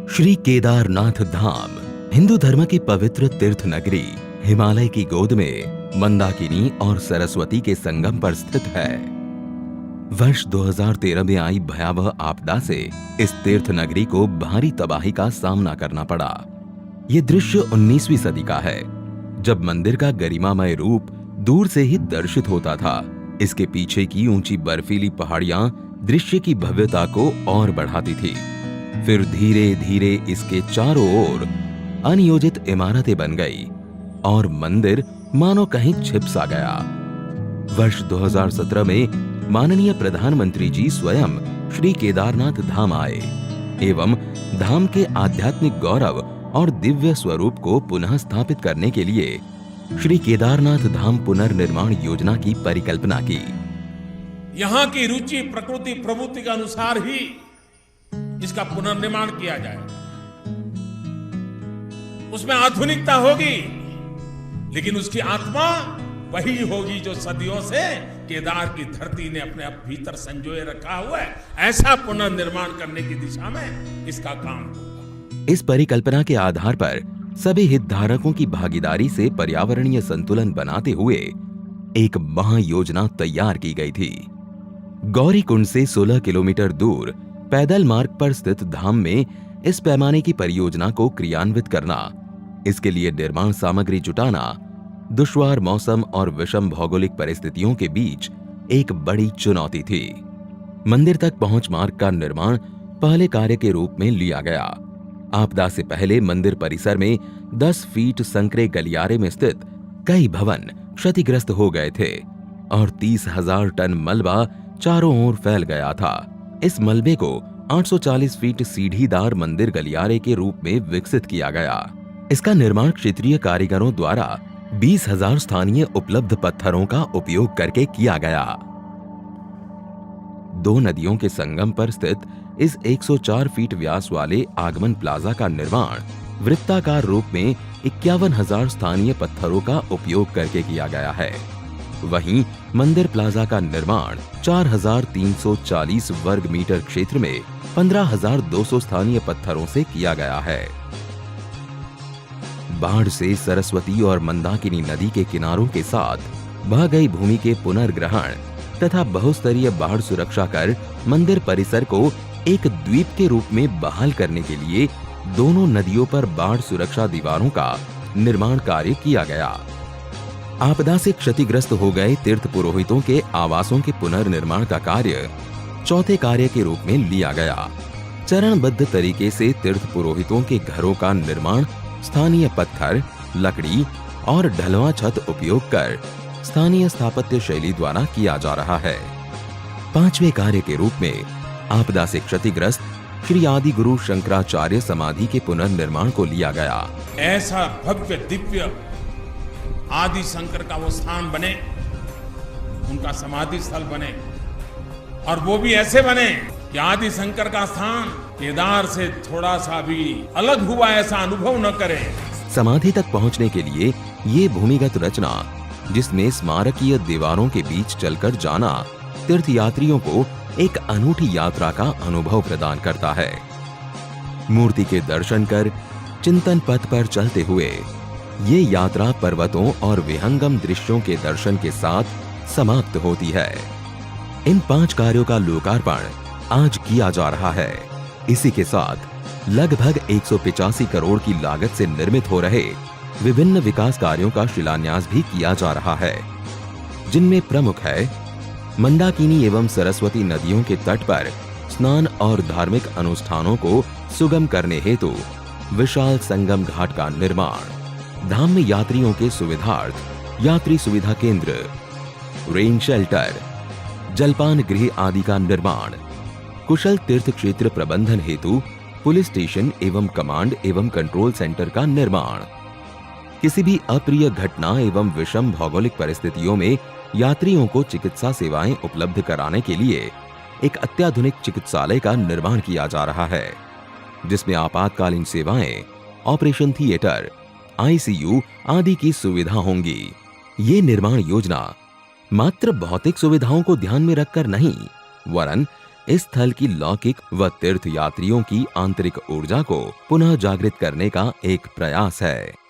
श्री केदारनाथ धाम हिंदू धर्म की पवित्र तीर्थ नगरी हिमालय की गोद में मंदाकिनी और सरस्वती के संगम पर स्थित है। वर्ष 2013 में आई भयावह आपदा से इस तीर्थ नगरी को भारी तबाही का सामना करना पड़ा। ये दृश्य 19वीं सदी का है, जब मंदिर का गरिमामय रूप दूर से ही दर्शित होता था। इसके पीछे की ऊंची बर्फीली पहाड़ियां दृश्य की भव्यता को और बढ़ाती थी। फिर धीरे धीरे इसके चारों ओर अनियोजित इमारतें बन गई और मंदिर मानो कहीं छिप सा गया। वर्ष 2017 में माननीय प्रधानमंत्री जी स्वयं श्री केदारनाथ धाम आए एवं धाम के आध्यात्मिक गौरव और दिव्य स्वरूप को पुनः स्थापित करने के लिए श्री केदारनाथ धाम पुनर्निर्माण योजना की परिकल्पना की। यहाँ की रुचि प्रकृति प्रवृत्ति के अनुसार ही इसका पुनर्निर्माण किया जाए। उसमें आधुनिकता होगी, लेकिन उसकी आत्मा वही होगी जो सदियों से केदार की धरती ने अपने भीतर संजोए रखा हुआ है। ऐसा पुनर्निर्माण करने की दिशा में इसका काम होगा। इस परिकल्पना के आधार पर सभी हितधारकों की भागीदारी से पर्यावरणीय संतुलन बनाते हुए एक महायोजना तैयार की गई थी। गौरीकुंड से 16 किलोमीटर दूर पैदल मार्ग पर स्थित धाम में इस पैमाने की परियोजना को क्रियान्वित करना, इसके लिए निर्माण सामग्री जुटाना, दुश्वार मौसम और विषम भौगोलिक परिस्थितियों के बीच एक बड़ी चुनौती थी। मंदिर तक पहुंच मार्ग का निर्माण पहले कार्य के रूप में लिया गया। आपदा से पहले मंदिर परिसर में 10 फीट संकरे गलियारे में स्थित कई भवन क्षतिग्रस्त हो गए थे और 30,000 टन मलबा चारों ओर फैल गया था। इस मलबे को 840 फीट सीढ़ीदार मंदिर गलियारे के रूप में विकसित किया गया। इसका निर्माण क्षेत्रीय कारीगरों द्वारा 20,000 स्थानीय उपलब्ध पत्थरों का उपयोग करके किया गया। 2 नदियों के संगम पर स्थित इस 104 फीट व्यास वाले आगमन प्लाजा का निर्माण वृत्ताकार रूप में 51,000 स्थानीय पत्थरों का उपयोग करके किया गया है। वहीं मंदिर प्लाजा का निर्माण 4,340 वर्ग मीटर क्षेत्र में 15,200 स्थानीय पत्थरों से किया गया है। बाढ़ से सरस्वती और मंदाकिनी नदी के किनारों के साथ बह गई भूमि के पुनर्ग्रहण तथा बहुस्तरीय बाढ़ सुरक्षा कर मंदिर परिसर को एक द्वीप के रूप में बहाल करने के लिए दोनों नदियों पर बाढ़ सुरक्षा दीवारों का निर्माण कार्य किया गया। आपदा से क्षतिग्रस्त हो गए तीर्थ पुरोहितों के आवासों के पुनर्निर्माण का कार्य चौथे कार्य के रूप में लिया गया। चरणबद्ध तरीके से तीर्थ पुरोहितों के घरों का निर्माण स्थानीय पत्थर, लकड़ी और ढलवां छत उपयोग कर स्थानीय स्थापत्य शैली द्वारा किया जा रहा है। 5वें कार्य के रूप में आपदा से क्षतिग्रस्त श्री आदि गुरु शंकराचार्य समाधि के पुनर्निर्माण को लिया गया। ऐसा भव्य दिव्य आदि शंकर का वो स्थान बने, उनका समाधि स्थल बने, और वो भी ऐसे बने कि आदि शंकर का स्थान केदार से थोड़ा सा भी अलग हुआ ऐसा अनुभव न करे। समाधि तक पहुंचने के लिए ये भूमिगत रचना, जिसमें स्मारकीय दीवारों के बीच चलकर जाना तीर्थयात्रियों को एक अनूठी यात्रा का अनुभव प्रदान करता है। मूर्ति के दर्शन कर चिंतन पथ पर चलते हुए ये यात्रा पर्वतों और विहंगम दृश्यों के दर्शन के साथ समाप्त होती है। इन 5 कार्यों का लोकार्पण आज किया जा रहा है। इसी के साथ लगभग 185 करोड़ की लागत से निर्मित हो रहे विभिन्न विकास कार्यों का शिलान्यास भी किया जा रहा है, जिनमें प्रमुख है मंदाकिनी एवं सरस्वती नदियों के तट पर स्नान और धार्मिक अनुष्ठानों को सुगम करने हेतु विशाल संगम घाट का निर्माण, धाम में यात्रियों के सुविधार्थ यात्री सुविधा केंद्र, रेन शेल्टर, जलपान गृह आदि का निर्माण, कुशल तीर्थ क्षेत्र प्रबंधन हेतु पुलिस स्टेशन एवं कमांड एवं कंट्रोल सेंटर का निर्माण, किसी भी अप्रिय घटना एवं विषम भौगोलिक परिस्थितियों में यात्रियों को चिकित्सा सेवाएं उपलब्ध कराने के लिए एक अत्याधुनिक चिकित्सालय का निर्माण किया जा रहा है, जिसमें आपातकालीन सेवाएं, ऑपरेशन थिएटर, ICU आदि की सुविधा होंगी। ये निर्माण योजना मात्र भौतिक सुविधाओं को ध्यान में रखकर नहीं, वरन इस स्थल की लौकिक व तीर्थ यात्रियों की आंतरिक ऊर्जा को पुनः जागृत करने का एक प्रयास है।